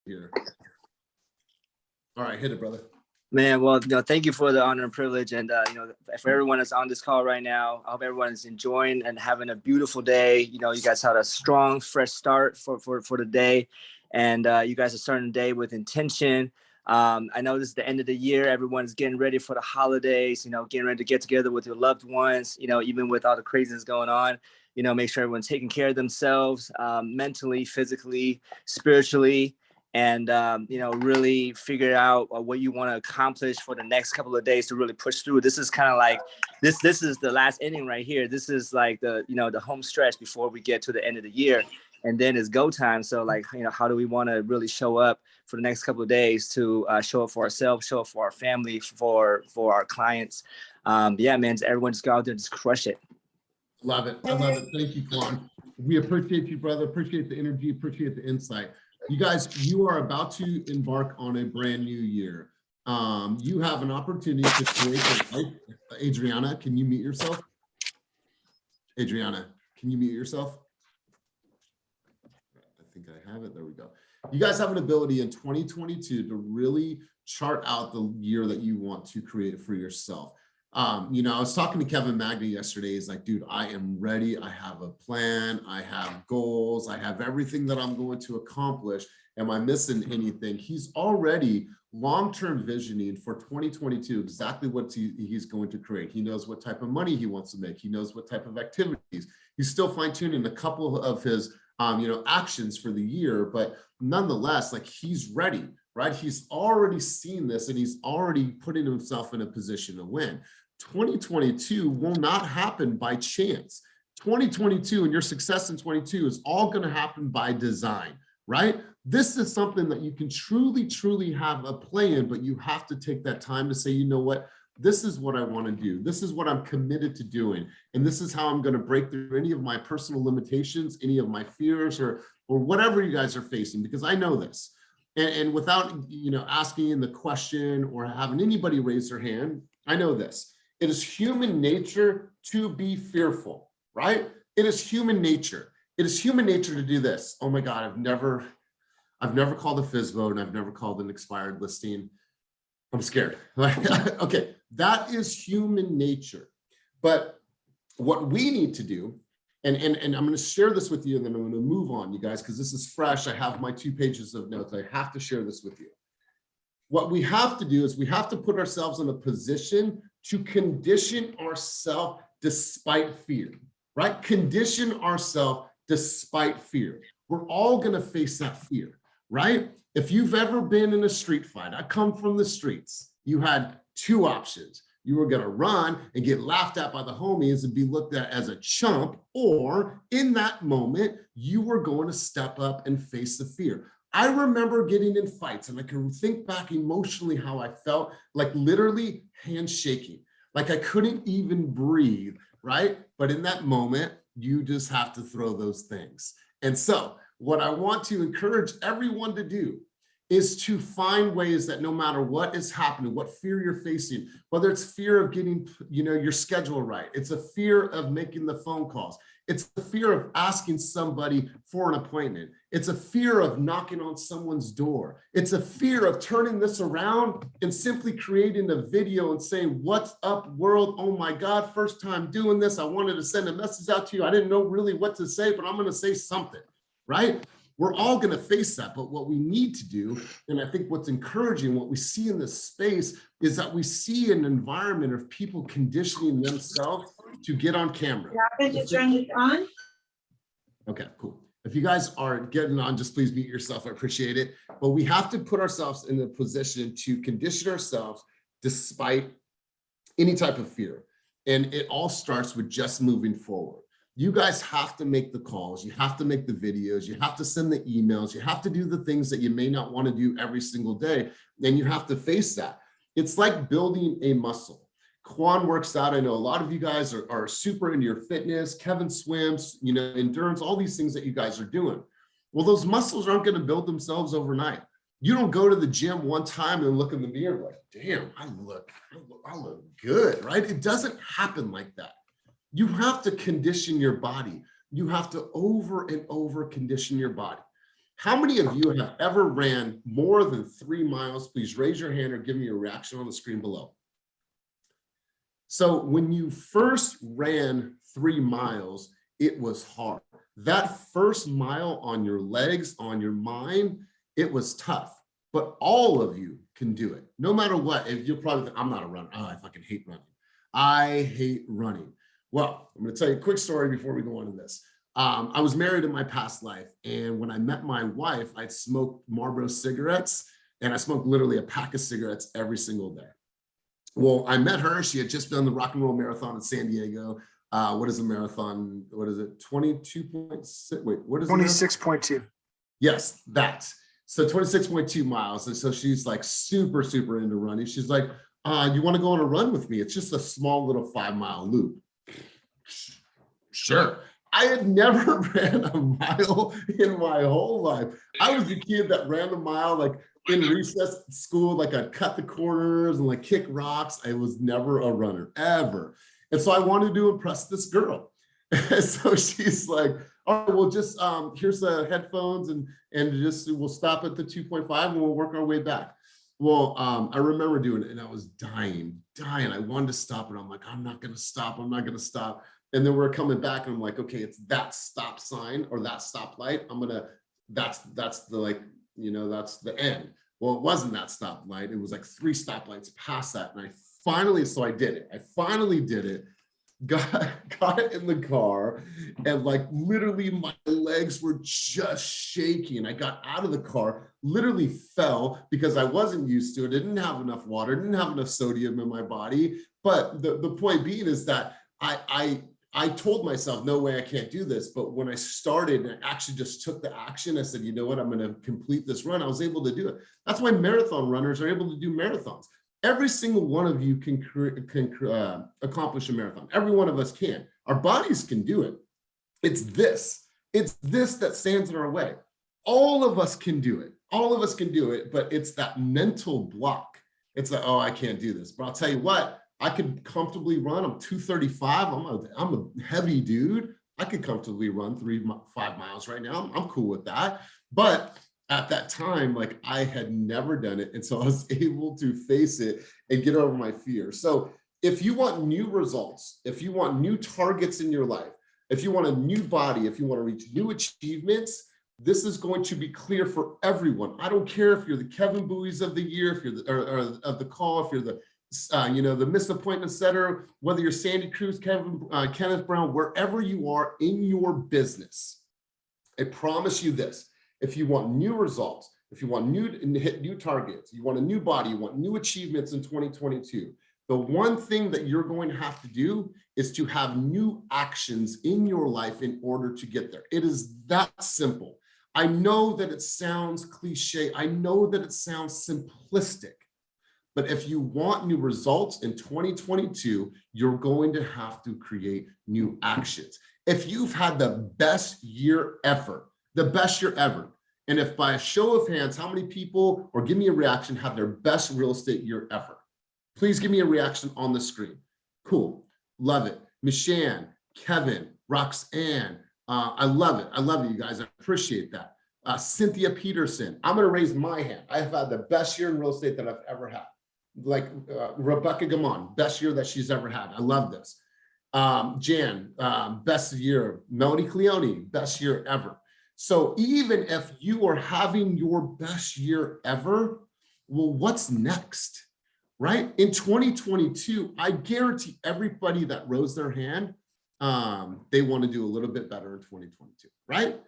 here. All right, hit it, brother. Man, well, thank you for the honor and privilege. And, for everyone that's on this call right now, I hope everyone is enjoying and having a beautiful day. You guys had a strong, fresh start for the day. And you guys are starting the day with intention. I know this is the end of the year. Everyone's getting ready for the holidays, getting ready to get together with your loved ones, even with all the craziness going on, make sure everyone's taking care of themselves, mentally, physically, spiritually. And, really figure out what you want to accomplish for the next couple of days to really push through. This is kind of like, this is the last inning right here. This is like the home stretch before we get to the end of the year. And then it's go time. So how do we want to really show up for the next couple of days to show up for ourselves, show up for our family, for our clients. Yeah, man, everyone just go out there and just crush it. Love it. I love it. Thank you, Quan. We appreciate you, brother. Appreciate the energy. Appreciate the insight. You guys, you are about to embark on a brand new year. You have an opportunity to create a life. Adriana, can you mute yourself? Adriana, can you mute yourself? I think I have it. There we go. You guys have an ability in 2022 to really chart out the year that you want to create for yourself. I was talking to Kevin Magna yesterday. He's like, dude, I am ready. I have a plan. I have goals. I have everything that I'm going to accomplish. Am I missing anything? He's already long-term visioning for 2022, exactly what he's going to create. He knows what type of money he wants to make. He knows what type of activities. He's still fine-tuning a couple of his actions for the year, but nonetheless, he's ready, right? He's already seen this and he's already putting himself in a position to win. 2022 will not happen by chance. 2022 and your success in 22 is all going to happen by design, right? This is something that you can truly have a play in, but you have to take that time to say, you know what? This is what I want to do. This is what I'm committed to doing. And this is how I'm going to break through any of my personal limitations, any of my fears, or whatever you guys are facing, because I know this. And without, asking the question or having anybody raise their hand, I know this. It is human nature to be fearful, right? It is human nature. It is human nature to do this. Oh my God, I've never called a FSBO and I've never called an expired listing. I'm scared. Okay, that is human nature. But what we need to do, and I'm going to share this with you, and then I'm going to move on, you guys, because this is fresh. I have my 2 pages of notes. I have to share this with you. What we have to do is we have to put ourselves in a position to condition ourselves despite fear, right? Condition ourselves despite fear. We're all going to face that fear, right? If you've ever been in a street fight, I come from the streets, you had 2 options. You were going to run and get laughed at by the homies and be looked at as a chump, or in that moment, you were going to step up and face the fear. I remember getting in fights, and I can think back emotionally how I felt, like literally handshaking, like I couldn't even breathe, right? But in that moment, you just have to throw those things. And so what I want to encourage everyone to do is to find ways that no matter what is happening, what fear you're facing, whether it's fear of getting, your schedule right, it's a fear of making the phone calls, it's the fear of asking somebody for an appointment, it's a fear of knocking on someone's door, it's a fear of turning this around and simply creating a video and saying, what's up, world? Oh my God, first time doing this. I wanted to send a message out to you. I didn't know really what to say, but I'm going to say something, right? We're all going to face that, but what we need to do, and I think what's encouraging, what we see in this space, is that we see an environment of people conditioning themselves to get on camera. Yeah, just turn it on. Okay, cool. If you guys are getting on, just please mute yourself. I appreciate it. But we have to put ourselves in a position to condition ourselves despite any type of fear. And it all starts with just moving forward. You guys have to make the calls, you have to make the videos, you have to send the emails, you have to do the things that you may not want to do every single day, and you have to face that. It's like building a muscle. Quan works out. I know a lot of you guys are super into your fitness. Kevin swims, endurance, all these things that you guys are doing. Well, those muscles aren't going to build themselves overnight. You don't go to the gym one time and look in the mirror like, damn, I look good, right? It doesn't happen like that. You have to condition your body. You have to over and over condition your body. How many of you have ever ran more than 3 miles? Please raise your hand or give me a reaction on the screen below. So when you first ran 3 miles, it was hard. That first mile on your legs, on your mind, it was tough. But all of you can do it. No matter what, if you're probably, I'm not a runner. Oh, I fucking hate running. I hate running. Well, I'm going to tell you a quick story before we go on to this. I was married in my past life. And when I met my wife, I'd smoked Marlboro cigarettes, and I smoked literally a pack of cigarettes every single day. Well, I met her. She had just done the rock and roll marathon in San Diego. What is a marathon? What is it? 22.6. Wait, what is it? 26.2. Yes, that. So 26.2 miles. And so she's like super, super into running. She's like, you want to go on a run with me? It's just a small little 5-mile loop. Sure. I had never ran a mile in my whole life. I was the kid that ran a mile like in recess at school, like I'd cut the corners and like kick rocks. I was never a runner, ever. And so I wanted to impress this girl. So she's like, all right, well, just here's the headphones and just we'll stop at the 2.5 and we'll work our way back. Well, I remember doing it and I was dying. I wanted to stop and I'm like, I'm not going to stop. And then we're coming back and I'm like, okay, it's that stop sign or that stoplight. That's the like, that's the end. Well, it wasn't that stoplight. It was like 3 stoplights past that. And I finally did it. Got it in the car and like literally my legs were just shaking. I got out of the car, literally fell because I wasn't used to it. I didn't have enough water, didn't have enough sodium in my body. But the point being is that I told myself, no way, I can't do this. But when I started and I actually just took the action, I said, you know what, I'm going to complete this run. I was able to do it. That's why marathon runners are able to do marathons. Every single one of you can accomplish a marathon. Every one of us can. Our bodies can do it. It's this that stands in our way. All of us can do it. But it's that mental block. It's like, oh, I can't do this. But I'll tell you what, I could comfortably run. I'm 235. I'm a heavy dude. I could comfortably run 5 miles right now. I'm cool with that. But at that time, like I had never done it. And so I was able to face it and get over my fear. So if you want new results, if you want new targets in your life, if you want a new body, if you want to reach new achievements, this is going to be clear for everyone. I don't care if you're the Kevin Buoys of the year, if you're the, of the call, if you're the, the missed appointment setter, whether you're Sandy Cruz, Kenneth Brown, wherever you are in your business, I promise you this. If you want new results, if you want to hit new targets, you want a new body, you want new achievements in 2022, the one thing that you're going to have to do is to have new actions in your life in order to get there. It is that simple. I know that it sounds cliche. I know that it sounds simplistic. But if you want new results in 2022, you're going to have to create new actions. If you've had the best year ever, and if by a show of hands, how many people, or give me a reaction, have their best real estate year ever? Please give me a reaction on the screen. Cool, love it. Mishan, Kevin, Roxanne, I love it. I love it, you guys. I appreciate that. Cynthia Peterson, I'm gonna raise my hand. I have had the best year in real estate that I've ever had. Like Rebecca Gamon, best year that she's ever had. I love this. Jan, best year. Melody Cleone, best year ever. So even if you are having your best year ever, well, what's next, right? In 2022, I guarantee everybody that rose their hand, they want to do a little bit better in 2022, right?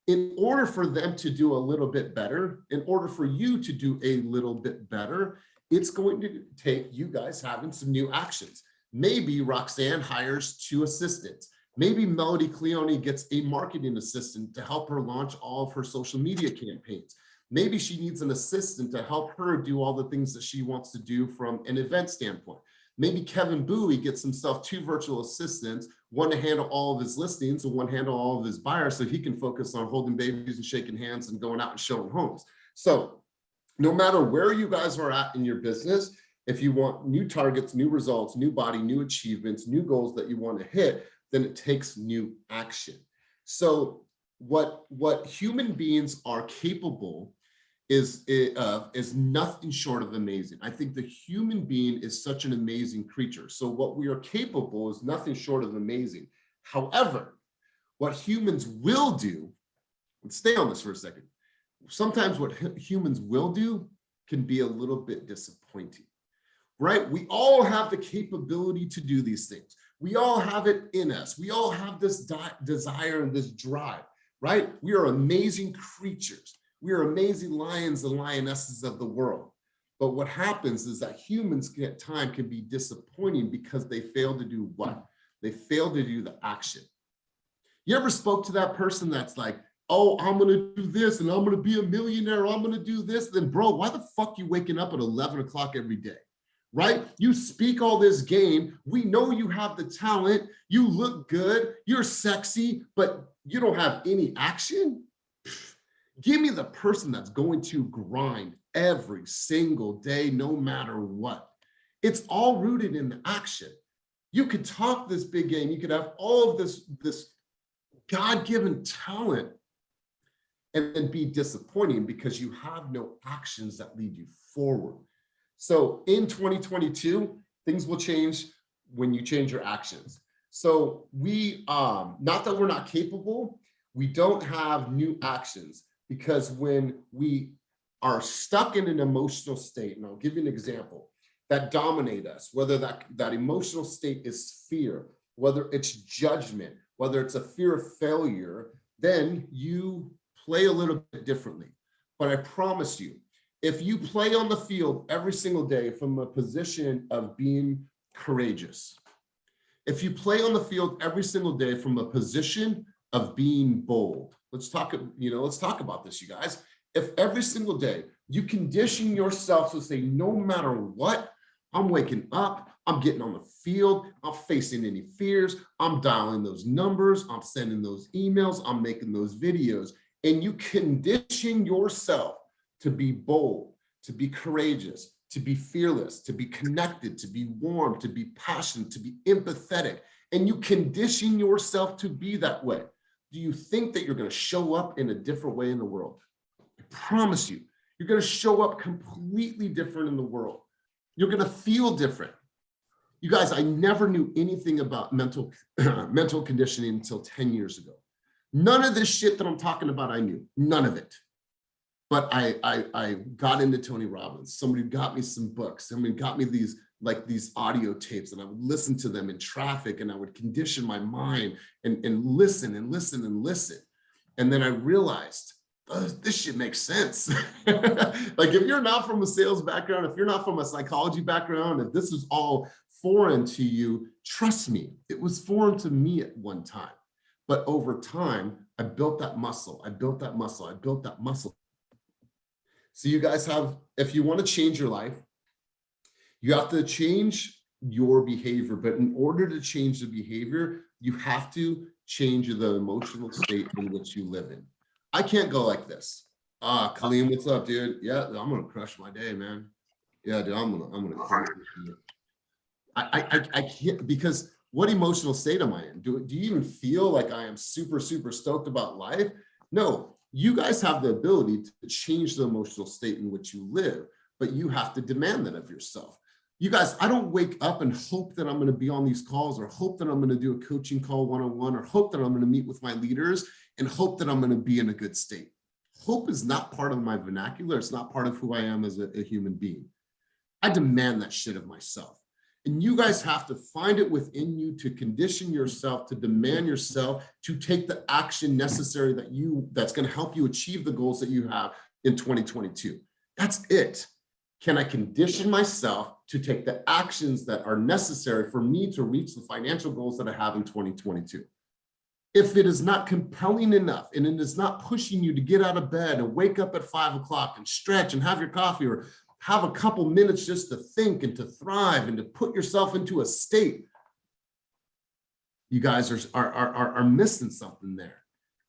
In order for them to do a little bit better, in order for you to do a little bit better, it's going to take you guys having some new actions. Maybe Roxanne hires 2 assistants. Maybe Melody Cleone gets a marketing assistant to help her launch all of her social media campaigns. Maybe she needs an assistant to help her do all the things that she wants to do from an event standpoint. Maybe Kevin Bowie gets himself 2 virtual assistants, one to handle all of his listings and one handle all of his buyers so he can focus on holding babies and shaking hands and going out and showing homes. So no matter where you guys are at in your business, if you want new targets, new results, new body, new achievements, new goals that you want to hit, then it takes new action. So what human beings are capable is nothing short of amazing. I think the human being is such an amazing creature. So what we are capable is nothing short of amazing. However, what humans will do, let's stay on this for a second. Sometimes what humans will do can be a little bit disappointing, right? We all have the capability to do these things. We all have it in us. We all have this desire and this drive, right? We are amazing creatures. We are amazing lions and lionesses of the world. But what happens is that humans at times can be disappointing because they fail to do what? They fail to do the action. You ever spoke to that person that's like, oh, I'm going to do this and I'm going to be a millionaire. I'm going to do this. Then bro, why the fuck you waking up at 11 o'clock every day? Right? You speak all this game. We know you have the talent. You look good. You're sexy, but you don't have any action. Give me the person that's going to grind every single day, no matter what. It's all rooted in the action. You could talk this big game. You could have all of this God-given talent and then be disappointing because you have no actions that lead you forward. So in 2022, things will change when you change your actions. So we, not that we're not capable, we don't have new actions, because when we are stuck in an emotional state, and I'll give you an example, that dominate us, whether that emotional state is fear, whether it's judgment, whether it's a fear of failure, then you play a little bit differently. But I promise you, if you play on the field every single day from a position of being courageous, if you play on the field every single day from a position of being bold, let's talk about this, you guys. If every single day you condition yourself to say, no matter what, I'm waking up, I'm getting on the field, I'm facing any fears, I'm dialing those numbers, I'm sending those emails, I'm making those videos, and you condition yourself to be bold, to be courageous, to be fearless, to be connected, to be warm, to be passionate, to be empathetic, and you condition yourself to be that way. Do you think that you're going to show up in a different way in the world? I promise you, you're going to show up completely different in the world. You're going to feel different. You guys, I never knew anything about mental conditioning until 10 years ago. None of this shit that I'm talking about, I knew, none of it. But I got into Tony Robbins. Somebody got me some books. Somebody got me these audio tapes, and I would listen to them in traffic, and I would condition my mind and listen and listen and listen. And then I realized, this shit makes sense. Like, if you're not from a sales background, if you're not from a psychology background, if this is all foreign to you, trust me, it was foreign to me at one time. But over time, I built that muscle. I built that muscle. I built that muscle. So you guys have, if you want to change your life, you have to change your behavior. But in order to change the behavior, you have to change the emotional state in which you live in. I can't go like this. Kaleem, what's up, dude? Yeah, I'm gonna crush my day, man. Yeah, dude, I'm gonna crush it. I can't, because what emotional state am I in? Do you even feel like I am super, super stoked about life? No, you guys have the ability to change the emotional state in which you live, but you have to demand that of yourself. You guys, I don't wake up and hope that I'm going to be on these calls, or hope that I'm going to do a coaching call one-on-one, or hope that I'm going to meet with my leaders and hope that I'm going to be in a good state. Hope is not part of my vernacular. It's not part of who I am as a human being. I demand that shit of myself. And you guys have to find it within you to condition yourself, to demand yourself, to take the action necessary that's going to help you achieve the goals that you have in 2022. That's it. Can I condition myself to take the actions that are necessary for me to reach the financial goals that I have in 2022? If it is not compelling enough and it is not pushing you to get out of bed and wake up at 5 o'clock and stretch and have your coffee, or have a couple minutes just to think and to thrive and to put yourself into a state, you guys are missing something there.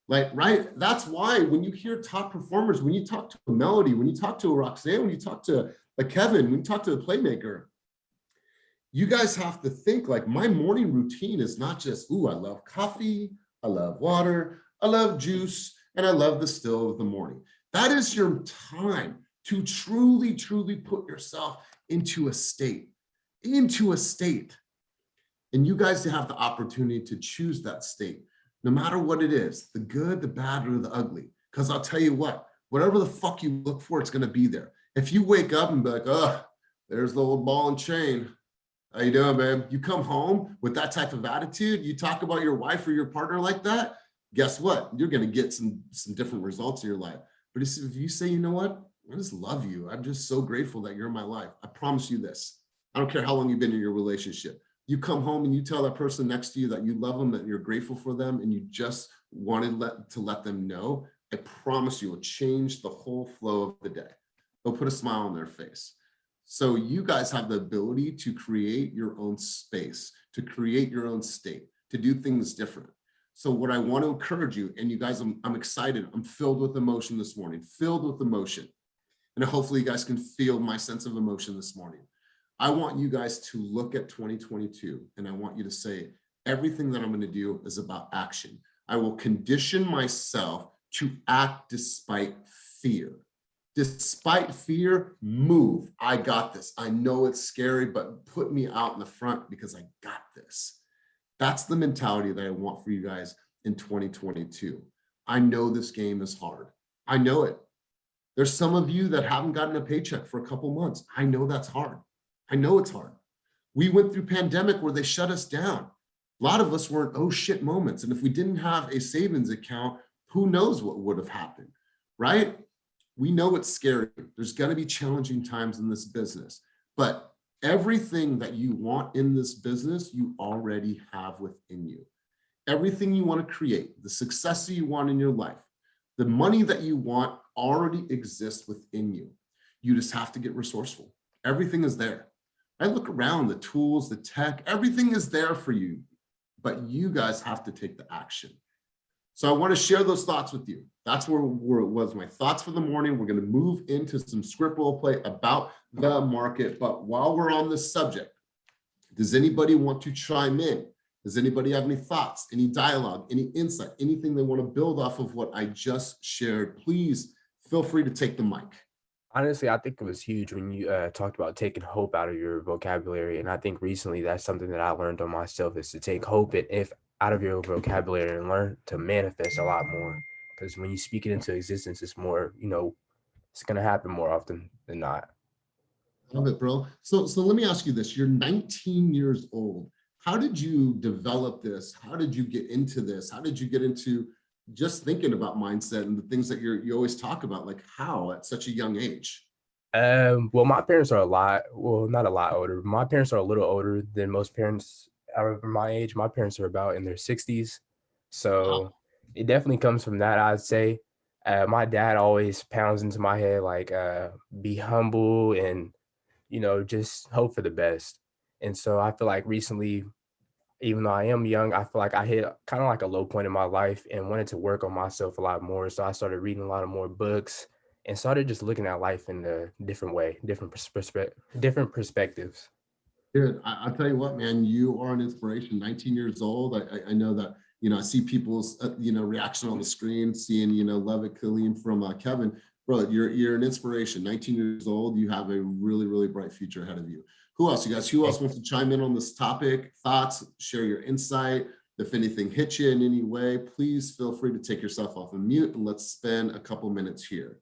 Like, right? That's why when you hear top performers, when you talk to a Melody, when you talk to a Roxanne, when you talk to a Kevin, when you talk to a Playmaker, you guys have to think like, my morning routine is not just, ooh, I love coffee, I love water, I love juice, and I love the still of the morning. That is your time to truly, truly put yourself into a state, into a state. And you guys have the opportunity to choose that state, no matter what it is, the good, the bad, or the ugly. Because I'll tell you what, whatever the fuck you look for, it's going to be there. If you wake up and be like, oh, there's the old ball and chain. How you doing, babe? You come home with that type of attitude, you talk about your wife or your partner like that, guess what? You're going to get some different results in your life. But if you say, you know what? I just love you. I'm just so grateful that you're in my life. I promise you this. I don't care how long you've been in your relationship. You come home and you tell that person next to you that you love them, that you're grateful for them, and you just wanted to let them know, I promise you, it'll change the whole flow of the day. They'll put a smile on their face. So you guys have the ability to create your own space, to create your own state, to do things different. So what I want to encourage you, and you guys, I'm excited. I'm filled with emotion this morning, filled with emotion. And hopefully you guys can feel my sense of emotion this morning. I want you guys to look at 2022, and I want you to say, everything that I'm going to do is about action. I will condition myself to act despite fear. Despite fear, move. I got this. I know it's scary, but put me out in the front because I got this. That's the mentality that I want for you guys in 2022. I know this game is hard. I know it. There's some of you that haven't gotten a paycheck for a couple months. I know that's hard. I know it's hard. We went through pandemic where they shut us down. A lot of us were in oh shit moments. And if we didn't have a savings account, who knows what would have happened, right? We know it's scary. There's going to be challenging times in this business, but everything that you want in this business, you already have within you. Everything you want to create, the success that you want in your life, the money that you want already exists within you. You just have to get resourceful. Everything is there. I look around, the tools, the tech, everything is there for you, but you guys have to take the action. So I want to share those thoughts with you. That's where it was my thoughts for the morning. We're going to move into some script role play about the market. But while we're on this subject, does anybody want to chime in? Does anybody have any thoughts, any dialogue, any insight, anything they want to build off of what I just shared? Please feel free to take the mic. Honestly, I think it was huge when you talked about taking hope out of your vocabulary. And I think recently that's something that I learned on myself, is to take hope out of your vocabulary and learn to manifest a lot more. Because when you speak it into existence, it's more, it's going to happen more often than not. Love it, bro. So let me ask you this. You're 19 years old. How did you develop this? How did you get into this? How did you get into just thinking about mindset and the things that you always talk about? Like how at such a young age? Well, my parents are not a lot older. My parents are a little older than most parents are my age. My parents are about in their 60s. So Wow. it definitely comes from that, I'd say. My dad always pounds into my head, like, be humble and, just hope for the best. And so I feel like recently, even though I am young, I feel like I hit kind of like a low point in my life and wanted to work on myself a lot more. So I started reading a lot of more books and started just looking at life in a different way, different perspectives. Dude, I'll tell you what, man, you are an inspiration. 19 years old. I know that, I see people's, reaction on the screen, seeing, Levitt Kaleem from Kevin. Bro, you're an inspiration. 19 years old. You have a really, really bright future ahead of you. Who else, you guys? Who else wants to chime in on this topic? Thoughts, share your insight. If anything hits you in any way, please feel free to take yourself off of mute and let's spend a couple minutes here.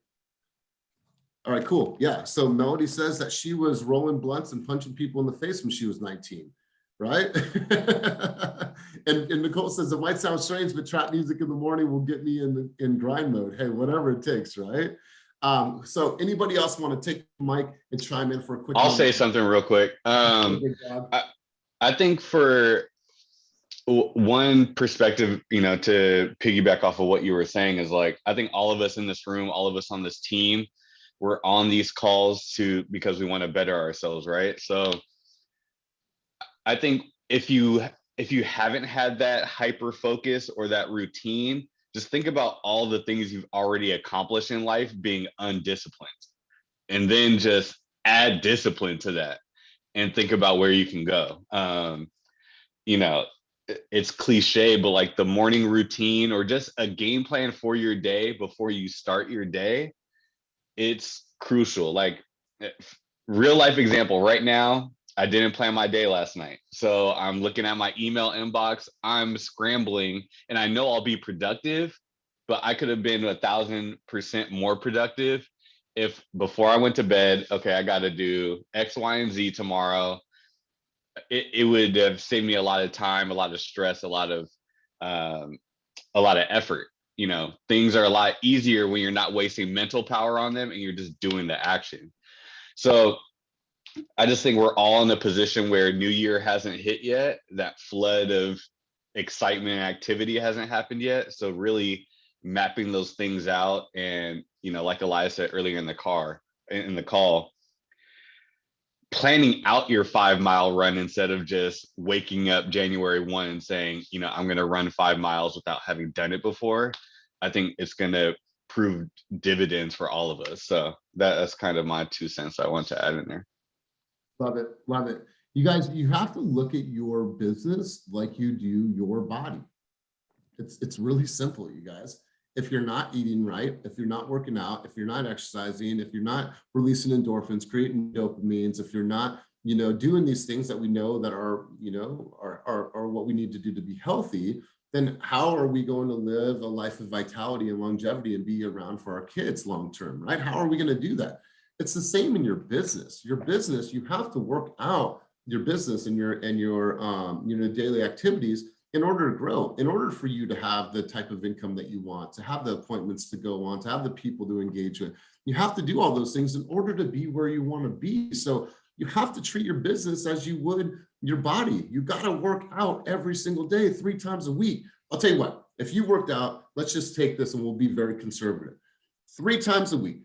All right, cool. Yeah. So Melody says that she was rolling blunts and punching people in the face when she was 19, right? and Nicole says it might sound strange, but trap music in the morning will get me in grind mode. Hey, whatever it takes, right? So anybody else want to take the mic and chime in for a quick I'll moment? say something real quick. I think for one perspective, to piggyback off of what you were saying is like, I think all of us in this room, all of us on this team, we're on these calls because we want to better ourselves, right? So I think if you haven't had that hyper focus or that routine, just think about all the things you've already accomplished in life being undisciplined, and then just add discipline to that and think about where you can go. it's cliche, but like the morning routine or just a game plan for your day before you start your day, it's crucial. Like real life example right now, I didn't plan my day last night. So I'm looking at my email inbox, I'm scrambling, and I know I'll be productive, but I could have been 1,000% more productive if before I went to bed, okay, I got to do X, Y, and Z tomorrow. It would have saved me a lot of time, a lot of stress, um, a lot of effort. You know, things are a lot easier when you're not wasting mental power on them and you're just doing the action. So I just think we're all in a position where New Year hasn't hit yet. That flood of excitement and activity hasn't happened yet. So really mapping those things out, and you know, like Elias said earlier in the call, planning out your 5 mile run instead of just waking up January 1 and saying, you know, I'm going to run 5 miles without having done it before. I think it's going to prove dividends for all of us. So that's kind of my 2 cents I want to add in there. Love it. Love it. You guys, you have to look at your business like you do your body. It's really simple, you guys. If you're not eating right, if you're not working out, if you're not exercising, if you're not releasing endorphins, creating dopamines, if you're not, you know, doing these things that we know that are, you know, are what we need to do to be healthy, then how are we going to live a life of vitality and longevity and be around for our kids long term, right? How are we going to do that? It's the same in your business. Your business, you have to work out your business and your you know, daily activities in order to grow, in order for you to have the type of income that you want, to have the appointments to go on, to have the people to engage with. You have to do all those things in order to be where you want to be. So you have to treat your business as you would your body. You got to work out every single day, 3 times a week. I'll tell you what, if you worked out, let's just take this and we'll be very conservative. 3 times a week,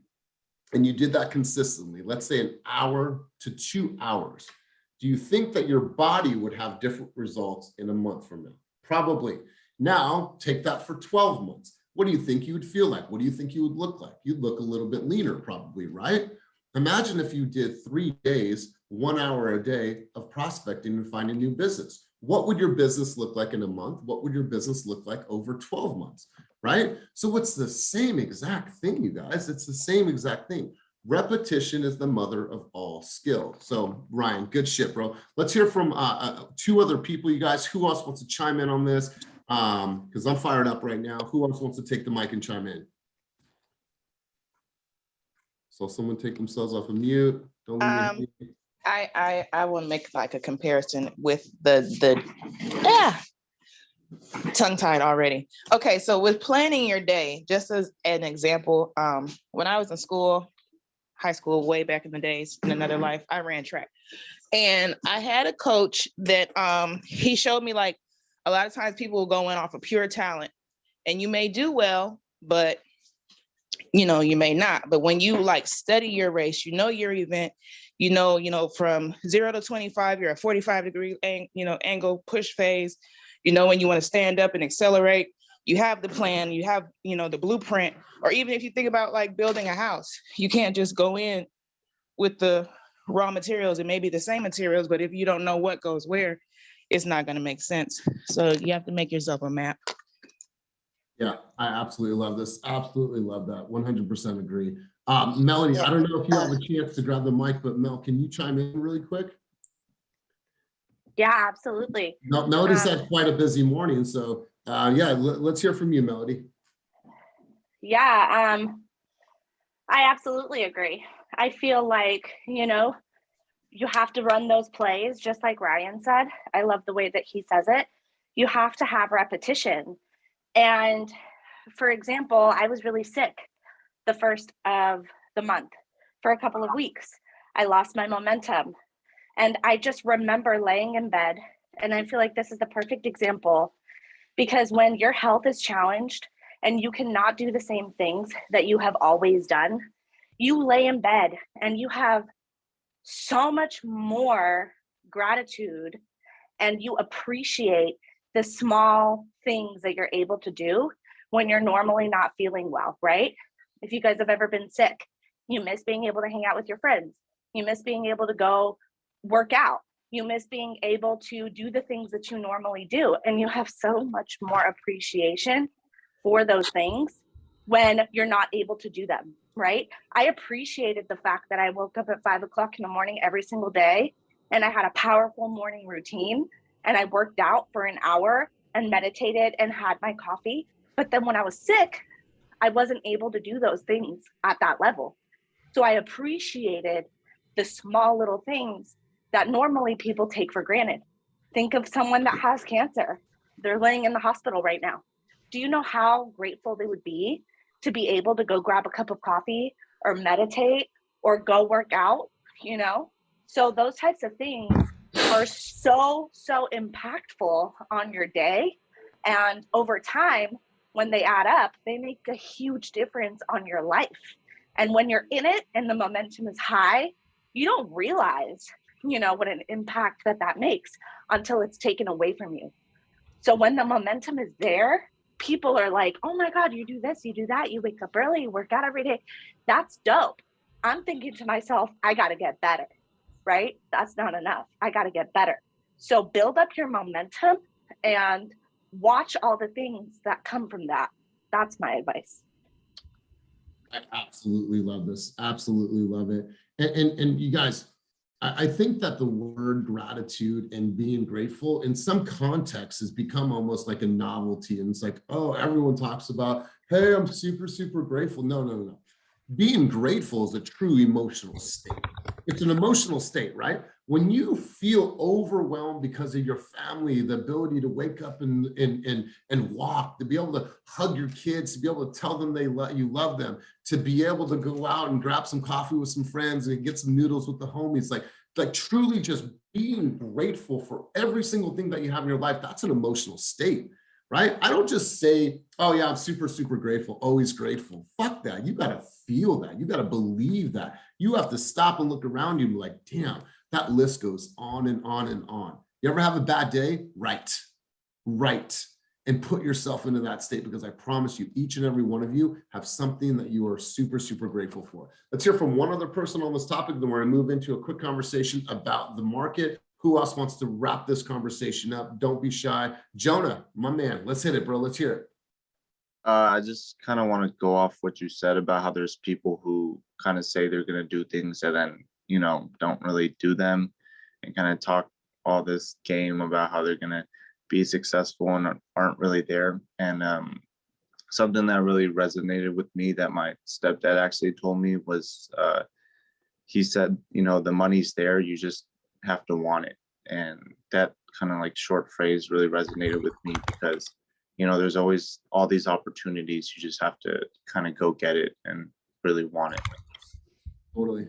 and you did that consistently, let's say an hour to 2 hours, do you think that your body would have different results in a month from now? Probably. Now, take that for 12 months. What do you think you would feel like? What do you think you would look like? You'd look a little bit leaner, probably, right? Imagine if you did 3 days, 1 hour a day of prospecting and finding new business. What would your business look like in a month? What would your business look like over 12 months, right? So it's the same exact thing, you guys. It's the same exact thing. Repetition is the mother of all skill. So Ryan, good shit, bro. Let's hear from 2 other people, you guys. Who else wants to chime in on this? Because I'm fired up right now. Who else wants to take the mic and chime in? So someone take themselves off of mute. Don't leave me. I want to make like a comparison with the tongue-tied already. Okay, so with planning your day, just as an example, when I was in school, high school, way back in the days, in another life, I ran track. And I had a coach that he showed me, like, a lot of times people will go in off of pure talent, and you may do well, but you know, you may not. But when you like study your race, you know your event, you know, from 0 to 25, you're a 45-degree angle push phase. You know, when you want to stand up and accelerate, you have the plan, you have, you know, the blueprint. Or even if you think about like building a house, you can't just go in with the raw materials. It may be the same materials, but if you don't know what goes where, it's not going to make sense. So you have to make yourself a map. Yeah, I absolutely love this. Absolutely love that. 100% agree. Melanie, I don't know if you have a chance to grab the mic, but Mel, can you chime in really quick? Yeah, absolutely. Melody's had quite a busy morning, so yeah, let's hear from you, Melody. Yeah, I absolutely agree. I feel like, you know, you have to run those plays, just like Ryan said. I love the way that he says it. You have to have repetition. And for example, I was really sick the first of the month for a couple of weeks. I lost my momentum. And I just remember laying in bed, and I feel like this is the perfect example, because when your health is challenged and you cannot do the same things that you have always done, you lay in bed and you have so much more gratitude, and you appreciate the small things that you're able to do when you're normally not feeling well, right? If you guys have ever been sick, you miss being able to hang out with your friends. You miss being able to go work out. You miss being able to do the things that you normally do. And you have so much more appreciation for those things when you're not able to do them, right? I appreciated the fact that I woke up at 5 o'clock in the morning every single day, and I had a powerful morning routine, and I worked out for an hour and meditated and had my coffee. But then when I was sick, I wasn't able to do those things at that level. So I appreciated the small little things that normally people take for granted. Think of someone that has cancer. They're laying in the hospital right now. Do you know how grateful they would be to be able to go grab a cup of coffee or meditate or go work out, you know? So those types of things are so impactful on your day. And over time, when they add up, they make a huge difference on your life. And when you're in it and the momentum is high, you don't realize, you know, what an impact that makes until it's taken away from you. So when the momentum is there, people are like, oh my God, you do this, you do that, you wake up early, you work out every day. That's dope. I'm thinking to myself, I got to get better, right? That's not enough. I got to get better. So build up your momentum and watch all the things that come from that. That's my advice. I absolutely love this. Absolutely love it. And you guys, I think that the word gratitude and being grateful in some contexts has become almost like a novelty. And it's like, oh, everyone talks about, hey, I'm super grateful. No. Being grateful is a true emotional state. It's an emotional state, right? When you feel overwhelmed because of your family, the ability to wake up and walk, to be able to hug your kids, to be able to tell them you love them, to be able to go out and grab some coffee with some friends and get some noodles with the homies, like truly just being grateful for every single thing that you have in your life. That's an emotional state, right? I don't just say, oh yeah, I'm super grateful, always grateful. Fuck that. You got to feel that. You got to believe that. You have to stop and look around you and be like, damn, that list goes on and on and on. You ever have a bad day? Right. And put yourself into that state, because I promise you, each and every one of you have something that you are super grateful for. Let's hear from one other person on this topic, then we're gonna move into a quick conversation about the market. Who else wants to wrap this conversation up? Don't be shy. Jonah, my man, let's hit it, bro. Let's hear it. I just kind of want to go off what you said about how there's people who kind of say they're going to do things and then, you know, don't really do them, and kind of talk all this game about how they're going to be successful and aren't really there. And something that really resonated with me that my stepdad actually told me was, he said, you know, the money's there, you just have to want it. And that kind of like short phrase really resonated with me, because you know, there's always all these opportunities. You just have to kind of go get it and really want it. Totally.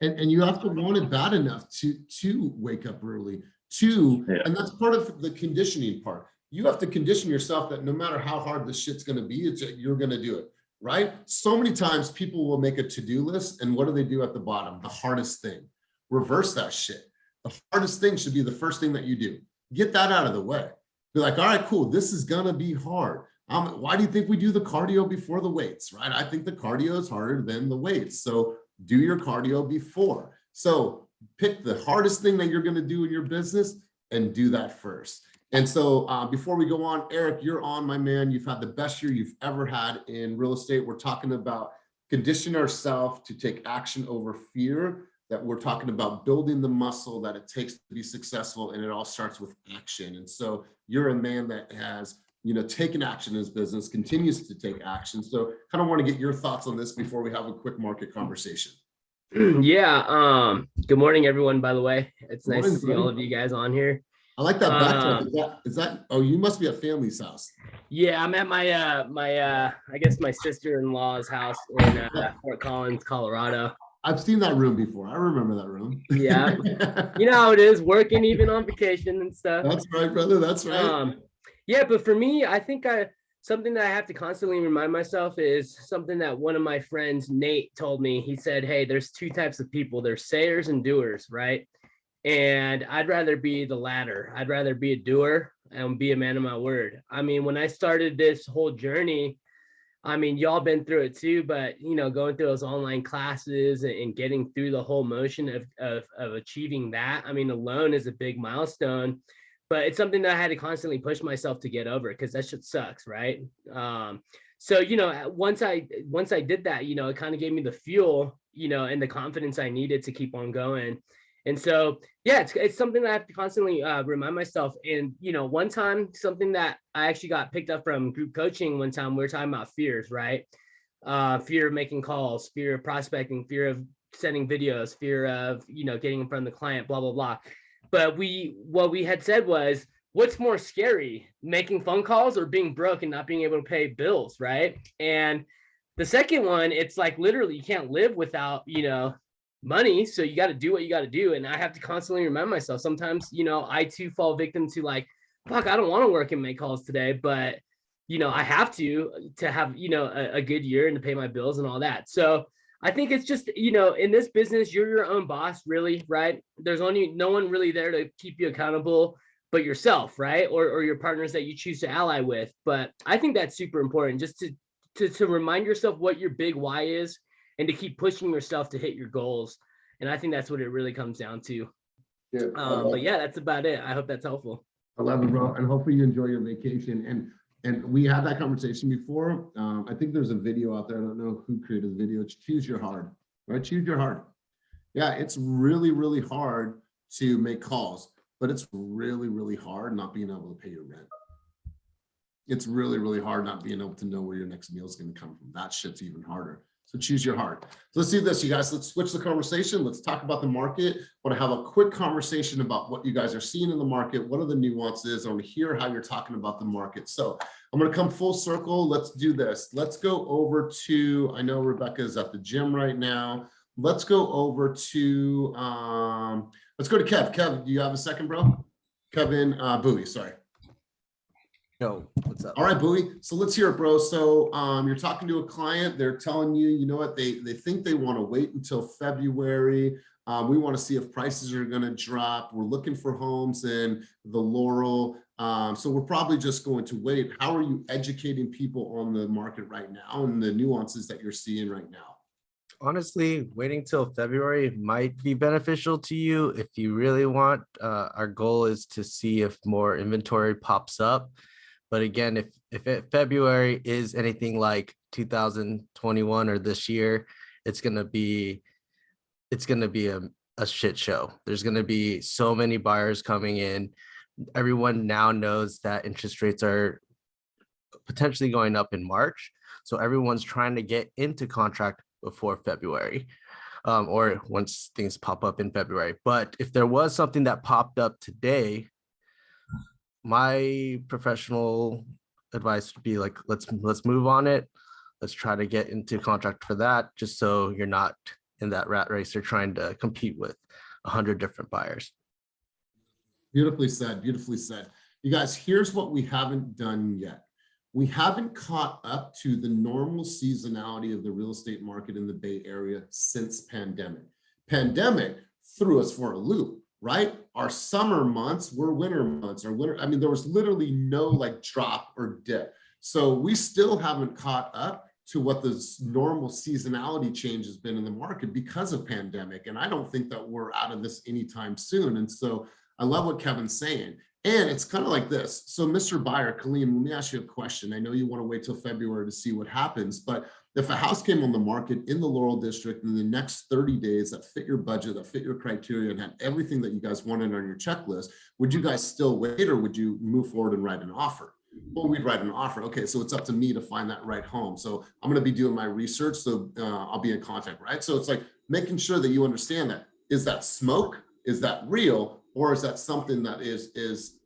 And you have to want it bad enough to wake up early, and that's part of the conditioning part. You have to condition yourself that no matter how hard this shit's going to be, you're going to do it, right? So many times people will make a to-do list, and what do they do at the bottom? The hardest thing. Reverse that shit. The hardest thing should be the first thing that you do. Get that out of the way. Be like, all right, cool. This is going to be hard. Why do you think we do the cardio before the weights, right? I think the cardio is harder than the weights. So do your cardio before. So pick the hardest thing that you're going to do in your business and do that first. And so before we go on, Eric, you're on, my man. You've had the best year you've ever had in real estate. We're talking about condition ourselves to take action over fear, that we're talking about building the muscle that it takes to be successful, and it all starts with action. And so you're a man that has, you know, taken action in his business, continues to take action. So kind of want to get your thoughts on this before we have a quick market conversation. Yeah. Good morning, everyone, by the way. It's nice to see buddy. all of you guys on here. I like that backdrop. Is that, oh, you must be at family's house. Yeah, I'm at my I guess my sister-in-law's house in Fort Collins, Colorado. I've seen that room before. I remember that room. Yeah. You know how it is, working even on vacation and stuff. That's right, brother. That's right. Yeah, but for me, I think something that I have to constantly remind myself is something that one of my friends, Nate, told me. He said, hey, there's two types of people. There's sayers and doers, right? And I'd rather be the latter. I'd rather be a doer and be a man of my word. I mean, when I started this whole journey, I mean, y'all been through it too, but going through those online classes and getting through the whole motion of achieving that, I mean, alone is a big milestone, but it's something that I had to constantly push myself to get over because that shit sucks, right? So once I did that, it kind of gave me the fuel, and the confidence I needed to keep on going. And so, yeah, it's something that I have to constantly remind myself. And, one time, something that I actually got picked up from group coaching one time, we were talking about fears, right? Fear of making calls, fear of prospecting, fear of sending videos, fear of, getting in front of the client, blah, blah, blah. But what we had said was, what's more scary, making phone calls or being broke and not being able to pay bills, right? And the second one, it's like literally you can't live without, money. So you got to do what you got to do. And I have to constantly remind myself. Sometimes, I too fall victim to like, fuck, I don't want to work and make calls today, but I have to have, a good year and to pay my bills and all that. So I think it's just, in this business, you're your own boss, really, right? There's no one really there to keep you accountable but yourself, right? Or your partners that you choose to ally with. But I think that's super important, just to remind yourself what your big why is and to keep pushing yourself to hit your goals. And I think that's what it really comes down to. Yeah. But yeah, that's about it. I hope that's helpful. I love it, bro. And hopefully you enjoy your vacation. And we had that conversation before. I think there's a video out there. I don't know who created the video. Choose your hard, right? Choose your hard. Yeah, it's really, really hard to make calls, but it's really, really hard not being able to pay your rent. It's really, really hard not being able to know where your next meal is going to come from. That shit's even harder. So choose your heart. So let's do this, you guys. Let's switch the conversation. Let's talk about the market. I want to have a quick conversation about what you guys are seeing in the market. What are the nuances? I want to hear how you're talking about the market. So I'm going to come full circle. Let's do this. Let's go over to, I know Rebecca is at the gym right now. Let's go over to, let's go to Kev. Kev, do you have a second, bro? Kevin Bowie, sorry. Yo, what's up? All right, Bowie. So let's hear it, bro. So you're talking to a client. They're telling you, you know what, they think they want to wait until February. We want to see if prices are going to drop. We're looking for homes in the Laurel. So we're probably just going to wait. How are you educating people on the market right now and the nuances that you're seeing right now? Honestly, waiting till February might be beneficial to you if you really want. Our goal is to see if more inventory pops up. But again, if February is anything like 2021 or this year, it's gonna be a shit show. There's gonna be so many buyers coming in. Everyone now knows that interest rates are potentially going up in March. So everyone's trying to get into contract before February, or once things pop up in February. But if there was something that popped up today, my professional advice would be like, let's move on it. Let's try to get into contract for that, just so you're not in that rat race or trying to compete with 100 different buyers. Beautifully said. Beautifully said. You guys, here's what we haven't done yet. We haven't caught up to the normal seasonality of the real estate market in the Bay Area since pandemic. Pandemic threw us for a loop, right? Our summer months were winter months. I mean, there was literally no like drop or dip. So we still haven't caught up to what the normal seasonality change has been in the market because of pandemic. And I don't think that we're out of this anytime soon. And so I love what Kevin's saying. And it's kind of like this. So Mr. Buyer, Kaleem, let me ask you a question. I know you want to wait till February to see what happens, but if a house came on the market in the Laurel District in the next 30 days that fit your budget, that fit your criteria and had everything that you guys wanted on your checklist, would you guys still wait or would you move forward and write an offer? Well, we'd write an offer. Okay, so it's up to me to find that right home. So I'm going to be doing my research. So I'll be in contact, right? So it's like making sure that you understand that. Is that smoke? Is that real? Or is that something that is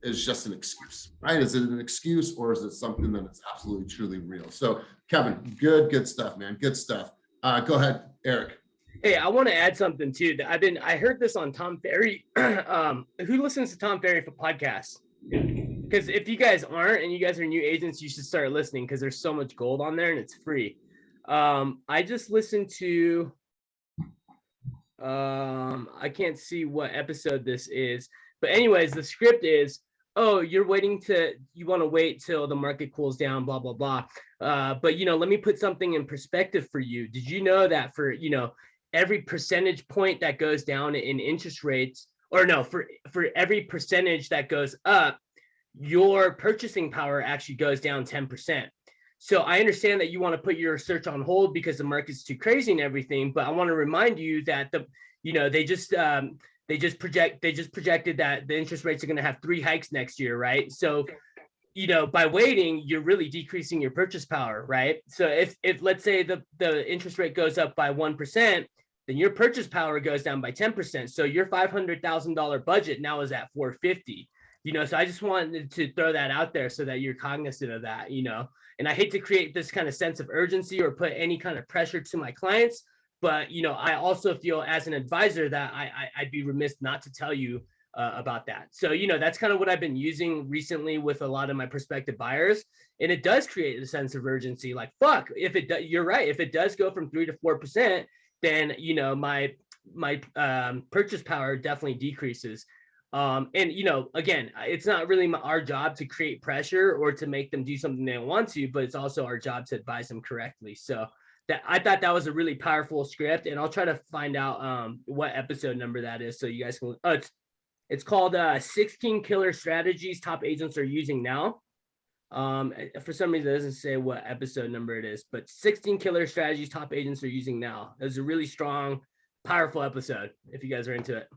just an excuse, right? Is it an excuse or is it something that is absolutely truly real? So Kevin, good stuff, man. Good stuff. Go ahead, Eric. Hey, I want to add something too. I heard this on Tom Ferry. Who listens to Tom Ferry for podcasts? Because if you guys aren't and you guys are new agents, you should start listening because there's so much gold on there and it's free. I just listened to I can't see what episode this is, but anyways, the script is oh, you want to wait till the market cools down, blah, blah, blah. But, let me put something in perspective for you. Did you know that for, every percentage point that goes down in interest rates, or no, for every percentage that goes up, your purchasing power actually goes down 10%. So I understand that you want to put your search on hold because the market's too crazy and everything, but I want to remind you that they just projected that the interest rates are going to have 3 hikes next year, right? So, by waiting, you're really decreasing your purchase power, right? So if let's say the interest rate goes up by 1%, then your purchase power goes down by 10%. So your $500,000 budget now is at 450. So I just wanted to throw that out there so that you're cognizant of that, and I hate to create this kind of sense of urgency or put any kind of pressure to my clients, but, I also feel as an advisor that I'd be remiss not to tell you about that. So, that's kind of what I've been using recently with a lot of my prospective buyers. And it does create a sense of urgency. Like, fuck, if it does, you're right. If it does go from 3 to 4%, then, my purchase power definitely decreases. And, again, it's not really our job to create pressure or to make them do something they don't want to, but it's also our job to advise them correctly. So I thought that was a really powerful script, and I'll try to find out what episode number that is. So you guys can, it's called 16 Killer Strategies Top Agents Are Using Now. For some reason, it doesn't say what episode number it is, but 16 Killer Strategies Top Agents Are Using Now. It was a really strong, powerful episode if you guys are into it.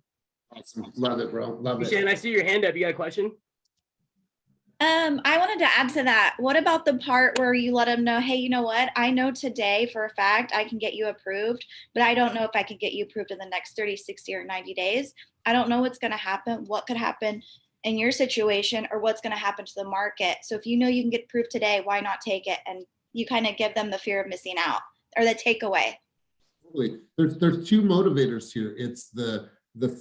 Awesome. Love it, bro. Love it. Shannon, I see your hand up. You got a question? I wanted to add to that. What about the part where you let them know, hey, you know what? I know today for a fact I can get you approved, but I don't know if I can get you approved in the next 30, 60, or 90 days. I don't know what's going to happen, what could happen in your situation, or what's going to happen to the market. So if you know you can get approved today, why not take it? And you kind of give them the fear of missing out or the takeaway. There's 2 motivators here. It's the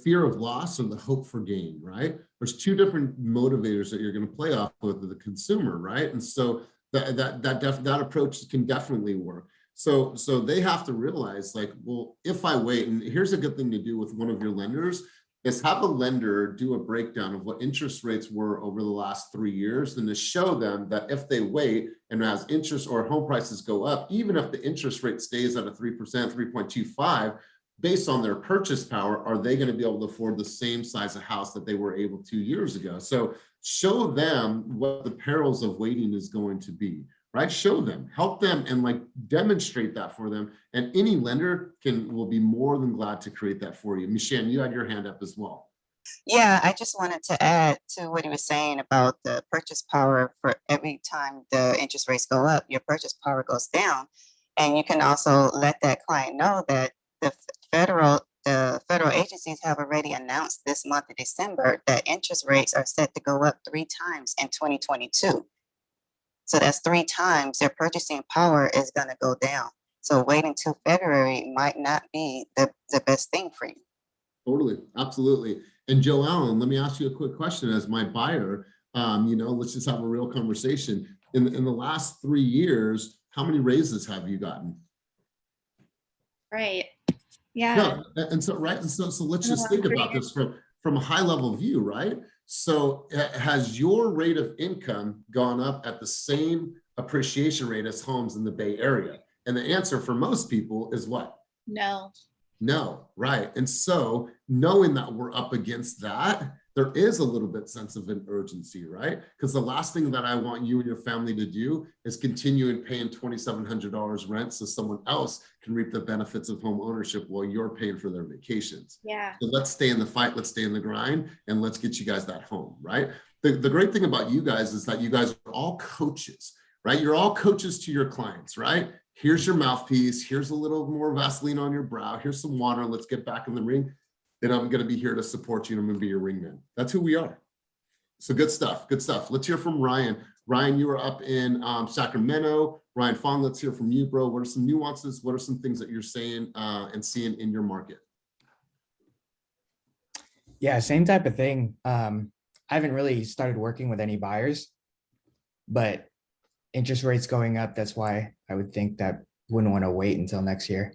fear of loss and the hope for gain, right? There's 2 different motivators that you're going to play off with the consumer, right? And so that approach can definitely work. So they have to realize, like, well, if I wait, and here's a good thing to do with one of your lenders, is have a lender do a breakdown of what interest rates were over the last 3 years, and to show them that if they wait and as interest or home prices go up, even if the interest rate stays at a 3%, 3.25, based on their purchase power, are they going to be able to afford the same size of house that they were able 2 years ago? So show them what the perils of waiting is going to be, right? Show them, help them, and like demonstrate that for them. And any lender will be more than glad to create that for you. Michelle, you had your hand up as well. Yeah, I just wanted to add to what he was saying about the purchase power. For every time the interest rates go up, your purchase power goes down. And you can also let that client know that the federal agencies have already announced this month of December that interest rates are set to go up 3 times in 2022. So that's 3 times their purchasing power is going to go down. So waiting till February might not be the best thing for you. Totally, absolutely. And Joe Allen, let me ask you a quick question as my buyer. Let's just have a real conversation. In the last 3 years, how many raises have you gotten? Right. Yeah. And so let's just think about this from a high level view, right? So has your rate of income gone up at the same appreciation rate as homes in the Bay Area? And the answer for most people is what? No, right. And so knowing that we're up against that, there is a little bit sense of an urgency, right? Because the last thing that I want you and your family to do is continue paying $2,700 rent so someone else can reap the benefits of home ownership while you're paying for their vacations. Yeah. So let's stay in the fight, let's stay in the grind, and let's get you guys that home, right? The great thing about you guys is that you guys are all coaches, right? You're all coaches to your clients, right? Here's your mouthpiece. Here's a little more Vaseline on your brow. Here's some water. Let's get back in the ring. Then I'm going to be here to support you and I'm going to be your wingman. That's who we are. So good stuff. Good stuff. Let's hear from Ryan. Ryan, you were up in Sacramento. Ryan Fong, let's hear from you, bro. What are some nuances? What are some things that you're saying and seeing in your market? Yeah, same type of thing. I haven't really started working with any buyers, but interest rates going up, that's why I would think that wouldn't want to wait until next year.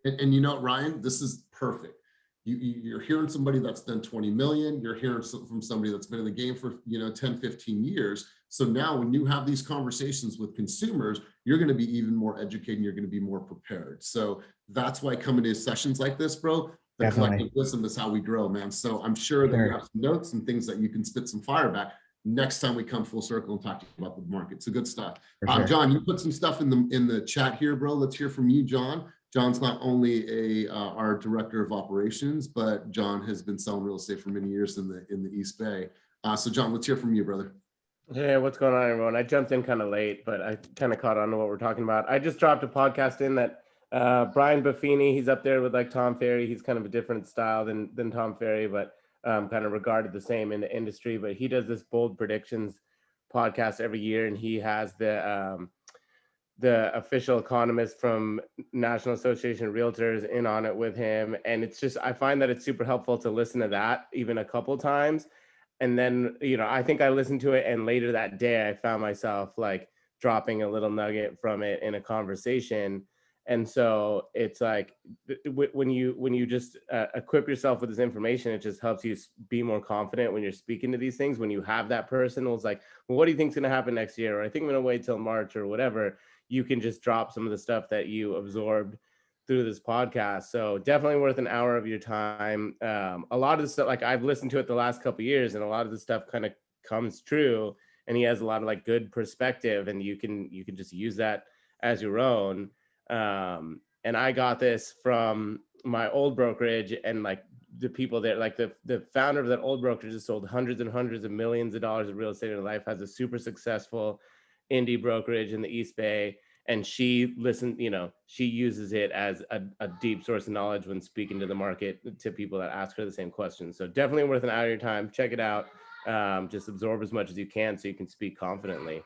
And you know, Ryan, this is perfect. You're hearing somebody that's done 20 million, you're hearing from somebody that's been in the game for 10, 15 years. So now when you have these conversations with consumers, you're going to be even more educated and you're going to be more prepared. So that's why coming to sessions like this, bro, the collective wisdom is how we grow, man. So I'm sure that you have some notes and things that you can spit some fire back next time we come full circle and talk to you about the market. So good stuff. John, you put some stuff in the chat here, bro. Let's hear from you, John. John's not only our director of operations, but John has been selling real estate for many years in the East Bay. So John, let's hear from you, brother. Hey, what's going on, everyone? I jumped in kind of late, but I kind of caught on to what we're talking about. I just dropped a podcast in that Brian Buffini, he's up there with like Tom Ferry. He's kind of a different style than Tom Ferry, but kind of regarded the same in the industry. But he does this bold predictions podcast every year, and he has the official economist from National Association of Realtors in on it with him. And it's just, I find that it's super helpful to listen to that even a couple times. And then, I think I listened to it, and later that day I found myself like dropping a little nugget from it in a conversation. And so it's like when you just equip yourself with this information, it just helps you be more confident when you're speaking to these things. When you have that person who's like, well, what do you think's going to happen next year? Or I think I'm going to wait till March or whatever. You can just drop some of the stuff that you absorbed through this podcast. So definitely worth an hour of your time. A lot of the stuff, like I've listened to it the last couple of years, and a lot of the stuff kind of comes true, and he has a lot of like good perspective, and you can just use that as your own. And I got this from my old brokerage, and like the people there, like the founder of that old brokerage has sold hundreds and hundreds of millions of dollars of real estate in her life, has a super successful indie brokerage in the East Bay. And she she uses it as a deep source of knowledge when speaking to the market to people that ask her the same questions. So definitely worth an hour of your time. Check it out. Just absorb as much as you can so you can speak confidently.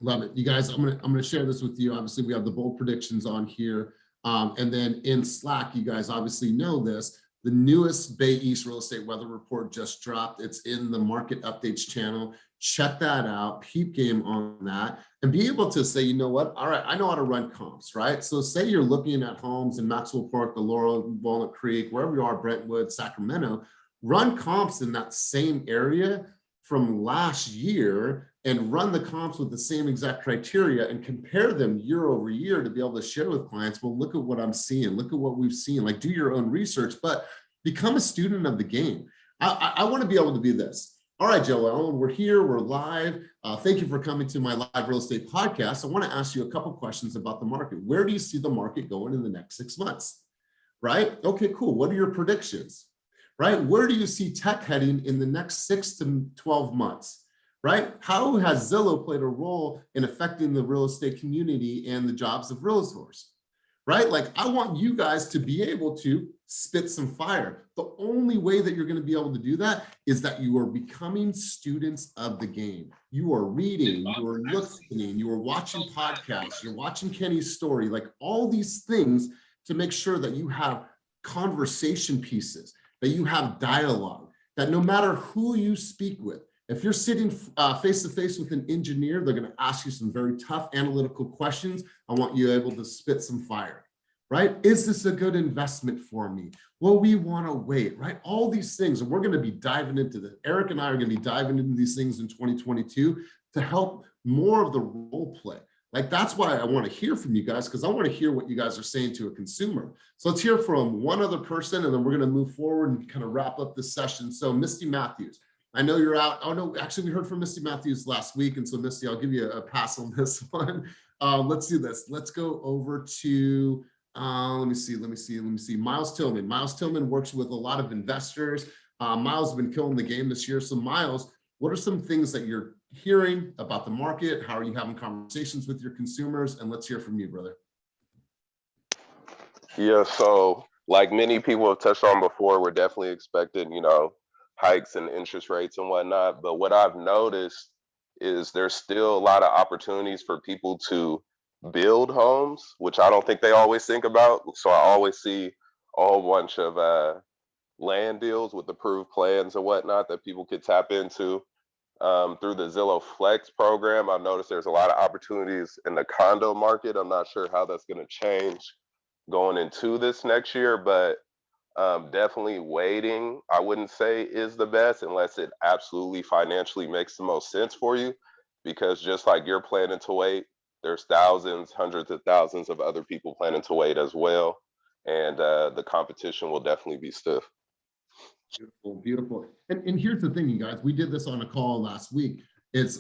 Love it. You guys, I'm gonna share this with you. Obviously, we have the bold predictions on here. And then in Slack, you guys obviously know this. The newest Bay East real estate weather report just dropped. It's in the market updates channel. Check that out, peep game on that, and be able to say, you know what? All right, I know how to run comps, right? So say you're looking at homes in Maxwell Park, the Laurel, Walnut Creek, wherever you are, Brentwood, Sacramento, run comps in that same area from last year and run the comps with the same exact criteria and compare them year over year to be able to share with clients. Well, look at what I'm seeing. Look at what we've seen. Like, do your own research, but become a student of the game. I want to be able to be this. All right, Joel, we're here, we're live. Thank you for coming to my live real estate podcast. I want to ask you a couple questions about the market. Where do you see the market going in the next 6 months? Right? Okay, cool. What are your predictions? Right? Where do you see tech heading in the next 6 to 12 months? Right? How has Zillow played a role in affecting the real estate community and the jobs of realtors? Right? Like, I want you guys to be able to spit some fire. The only way that you're going to be able to do that is that you are becoming students of the game. You are reading, you are listening, you are watching podcasts, you're watching Kenny's story, like all these things to make sure that you have conversation pieces, that you have dialogue, that no matter who you speak with, if you're sitting face to face with an engineer, they're going to ask you some very tough analytical questions. I want you able to spit some fire, right? Is this a good investment for me? Well, we want to wait, right? All these things, and we're going to be diving into this. Eric and I are going to be diving into these things in 2022 to help more of the role play. Like, that's why I want to hear from you guys, because I want to hear what you guys are saying to a consumer. So let's hear from one other person, and then we're going to move forward and kind of wrap up this session. So Misty Matthews, I know you're out. Oh no, actually we heard from Misty Matthews last week. And so Misty, I'll give you a pass on this one. Let's do this. Let's go over to, let me see. Miles Tillman. Miles Tillman works with a lot of investors. Miles has been killing the game this year. So Miles, what are some things that you're hearing about the market? How are you having conversations with your consumers? And let's hear from you, brother. Yeah, so like many people have touched on before, we're definitely expecting, hikes and interest rates and whatnot. But what I've noticed is there's still a lot of opportunities for people to build homes, which I don't think they always think about. So I always see a whole bunch of land deals with approved plans and whatnot that people could tap into. Through the Zillow Flex program, I've noticed there's a lot of opportunities in the condo market. I'm not sure how that's going to change going into this next year, but Definitely waiting, I wouldn't say is the best unless it absolutely financially makes the most sense for you. Because just like you're planning to wait, there's thousands, hundreds of thousands of other people planning to wait as well. And the competition will definitely be stiff. Beautiful, beautiful. And here's the thing, you guys, we did this on a call last week.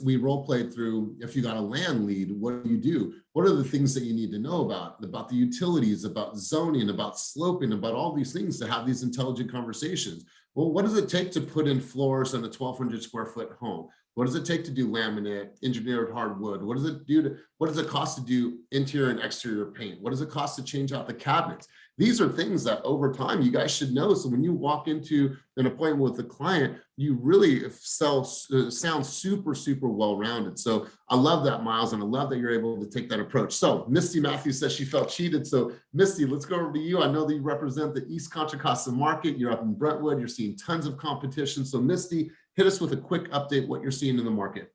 We role played through, if you got a land lead, what do? What are the things that you need to know about the utilities, about zoning, about sloping, about all these things to have these intelligent conversations? Well, what does it take to put in floors on a 1,200 square foot home? What does it take to do laminate, engineered hardwood? What does it cost to do interior and exterior paint? What does it cost to change out the cabinets? These are things that over time you guys should know. So when you walk into an appointment with a client, you really sound super, super well-rounded. So I love that, Miles, and I love that you're able to take that approach. So Misty Matthews says she felt cheated. So Misty, let's go over to you. I know that you represent the East Contra Costa market. You're up in Brentwood. You're seeing tons of competition. So Misty, hit us with a quick update, what you're seeing in the market.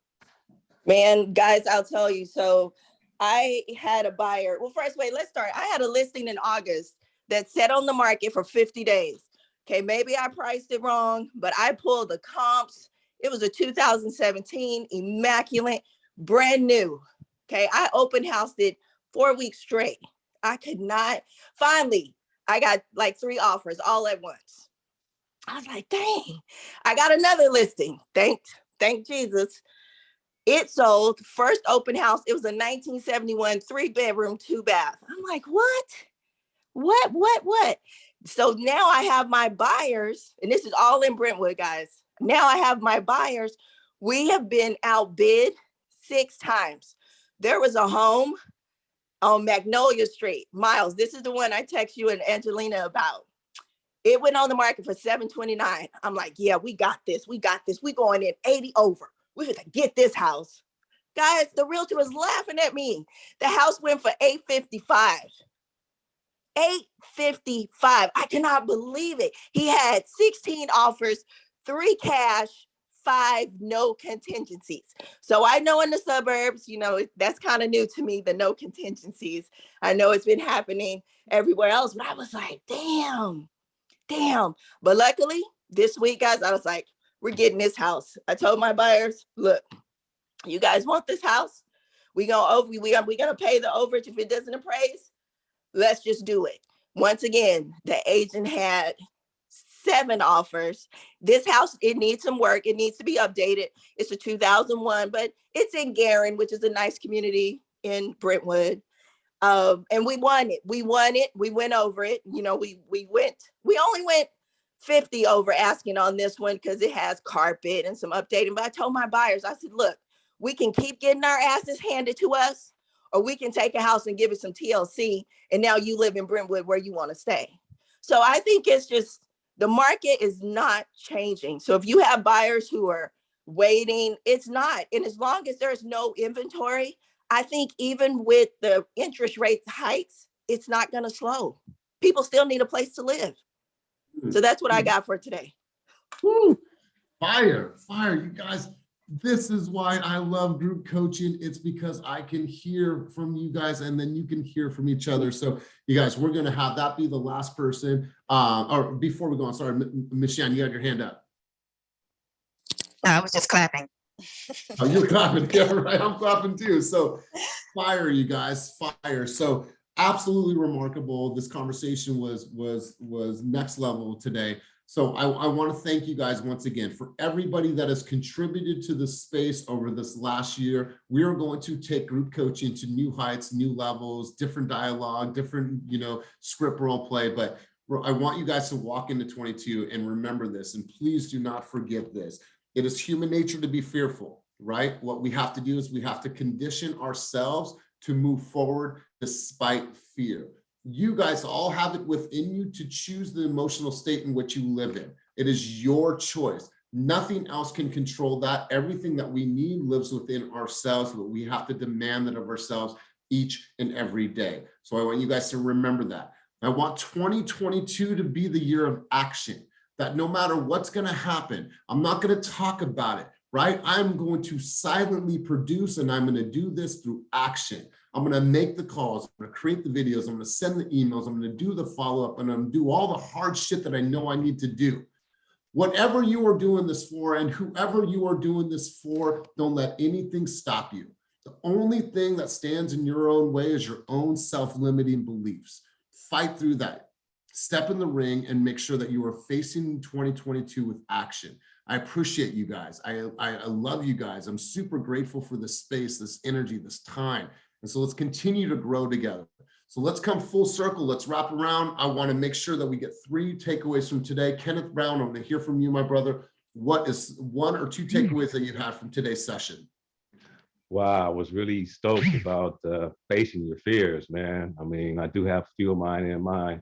Man, guys, I'll tell you. So I had a buyer. Well, first, wait, let's start. I had a listing in August that sat on the market for 50 days. Okay, maybe I priced it wrong, but I pulled the comps. It was a 2017, immaculate, brand new. Okay, I open housed it 4 weeks straight. I could not. Finally, I got like 3 offers all at once. I was like, dang, I got another listing. Thank Jesus. It sold first open house. It was a 1971 3-bedroom, 2-bath. I'm like, what? So now I have my buyers, and this is all in Brentwood, guys. Now I have my buyers. We have been outbid 6 times. There was a home on Magnolia Street. Miles, this is the one I text you and Angelina about. It went on the market for $729. I'm like, yeah, we got this. We going in 80 over. We're gonna get this house. Guys, the realtor was laughing at me. The house went for $855. $855. I cannot believe it. He had 16 offers, 3 cash, 5 no contingencies. So I know in the suburbs, that's kind of new to me, the no contingencies. I know it's been happening everywhere else, but I was like, damn. But luckily, this week, guys, I was like, we're getting this house. I told my buyers, look, you guys want this house? We're gonna pay the overage if it doesn't appraise. Let's just do it. Once again, the agent had 7 offers. This house, it needs some work. It needs to be updated. It's a 2001, but it's in Garin, which is a nice community in Brentwood. And we won it. We went over it. We only went 50 over asking on this one because it has carpet and some updating. But I told my buyers, I said, look, we can keep getting our asses handed to us, or we can take a house and give it some TLC. And now you live in Brentwood where you want to stay. So I think it's just, the market is not changing. So if you have buyers who are waiting, it's not. And as long as there's no inventory, I think even with the interest rate hikes, it's not going to slow. People still need a place to live. So that's what I got for today. Woo. Fire, you guys. This is why I love group coaching. It's because I can hear from you guys and then you can hear from each other. So you guys, we're going to have that be the last person. Or before we go on, sorry, Michelle, you got your hand up. I was just clapping. Oh, you're clapping. Yeah, right. I'm clapping too. So fire, you guys, fire. So absolutely remarkable. This conversation was next level today. So I want to thank you guys once again for everybody that has contributed to the space over this last year. We are going to take group coaching to new heights, new levels, different dialogue, different, script role play. But I want you guys to walk into 22 and remember this, and please do not forget this. It is human nature to be fearful, right? What we have to do is we have to condition ourselves to move forward despite fear. You guys all have it within you to choose the emotional state in which you live in. It is your choice. Nothing else can control that. Everything that we need lives within ourselves, but we have to demand that of ourselves each and every day. So I want you guys to remember that. I want 2022 to be the year of action, that no matter what's going to happen, I'm not going to talk about it, right? I'm going to silently produce, and I'm going to do this through action. I'm going to make the calls, I'm going to create the videos, I'm going to send the emails, I'm going to do the follow-up, and I'm going to do all the hard shit that I know I need to do. Whatever you are doing this for, and whoever you are doing this for, don't let anything stop you. The only thing that stands in your own way is your own self-limiting beliefs. Fight through that. Step in the ring and make sure that you are facing 2022 with action. I appreciate you guys. I love you guys. I'm super grateful for this space, this energy, this time. And so let's continue to grow together. So let's come full circle. Let's wrap around. I want to make sure that we get 3 takeaways from today. Kenneth Brown, I'm going to hear from you, my brother. What is 1 or 2 takeaways that you had from today's session? Wow, I was really stoked about facing your fears, man. I mean, I do have a few of mine in my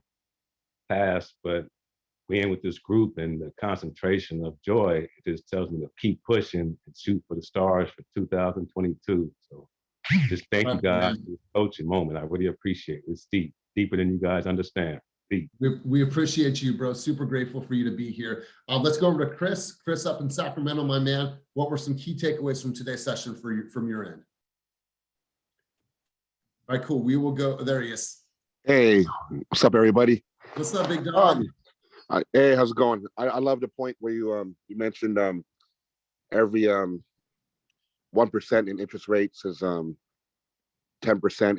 past, but being with this group and the concentration of joy, it just tells me to keep pushing and shoot for the stars for 2022. So just thank you guys for this coaching moment. I really appreciate it. It's deep, deeper than you guys understand. Deep. We appreciate you, bro. Super grateful for you to be here. Let's go over to Chris. Chris up in Sacramento, my man. What were some key takeaways from today's session from your end? All right, cool. We will go. There he is. Hey, what's up, everybody? What's up, big dog? Hey, how's it going? I love the point where you mentioned every 1% in interest rates is 10%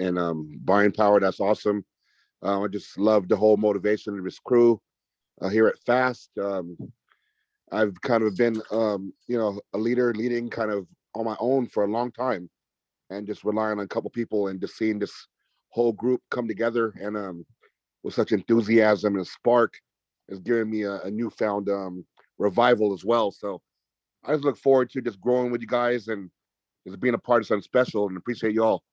in buying power. That's awesome. I just love the whole motivation of this crew here at Fast. I've kind of been a leader, leading kind of on my own for a long time, and just relying on a couple people and just seeing this whole group come together and with such enthusiasm and spark is giving me a newfound revival as well. So I just look forward to just growing with you guys and just being a part of something special, and appreciate you all.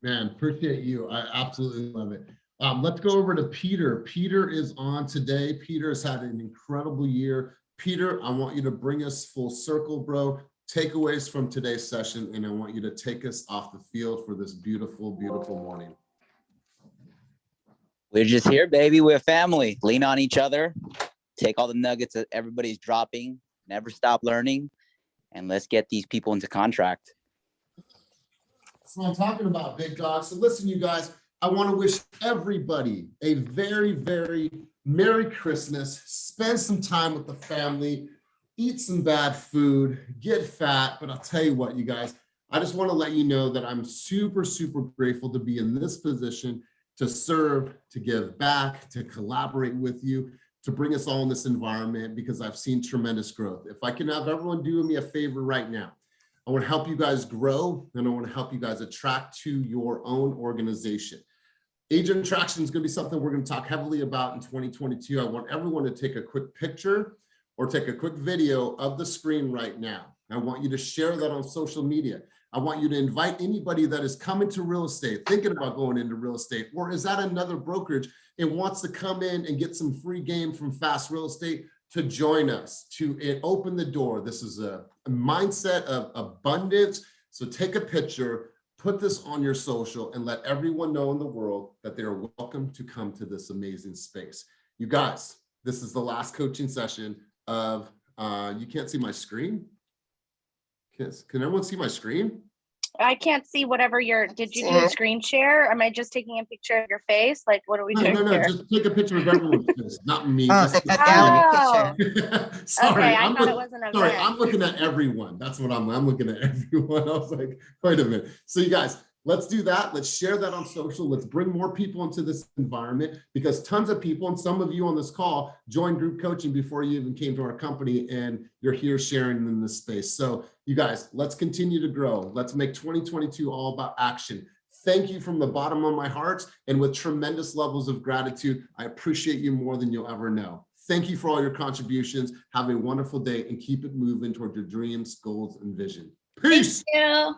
Man, appreciate you. I absolutely love it. Let's go over to Peter. Peter is on today. Peter has had an incredible year. Peter, I want you to bring us full circle, bro. Takeaways from today's session, and I want you to take us off the field for this beautiful, beautiful morning. We're just here, baby. We're family. Lean on each other. Take all the nuggets that everybody's dropping. Never stop learning. And let's get these people into contract. That's what I'm talking about, big dog. So listen, you guys, I want to wish everybody a very, very Merry Christmas. Spend some time with the family. Eat some bad food. Get fat. But I'll tell you what, you guys, I just want to let you know that I'm super, super grateful to be in this position, to serve, to give back, to collaborate with you, to bring us all in this environment, because I've seen tremendous growth. If I can have everyone do me a favor right now, I want to help you guys grow, and I want to help you guys attract to your own organization. Agent attraction is going to be something we're going to talk heavily about in 2022. I want everyone to take a quick picture or take a quick video of the screen right now. I want you to share that on social media. I want you to invite anybody that is coming to real estate, thinking about going into real estate, or is that another brokerage and wants to come in and get some free game from Fast Real Estate, to join us, to open the door. This is a mindset of abundance. So take a picture, put this on your social, and let everyone know in the world that they're welcome to come to this amazing space. You guys, this is the last coaching session of, you can't see my screen? Can everyone see my screen? I can't see whatever did you do a screen share? Am I just taking a picture of your face? Like, what are we doing No, here? just take a picture of everyone's face, not me. Oh, Sorry, okay, I thought it was an event. Sorry, I'm looking at everyone. That's what I'm looking at everyone. I was like, wait a minute. So you guys, let's do that. Let's share that on social. Let's bring more people into this environment, because tons of people, and some of you on this call, joined group coaching before you even came to our company, and you're here sharing in this space. So you guys, let's continue to grow. Let's make 2022 all about action. Thank you from the bottom of my heart, and with tremendous levels of gratitude. I appreciate you more than you'll ever know. Thank you for all your contributions. Have a wonderful day, and keep it moving toward your dreams, goals, and vision. Peace. Thank you.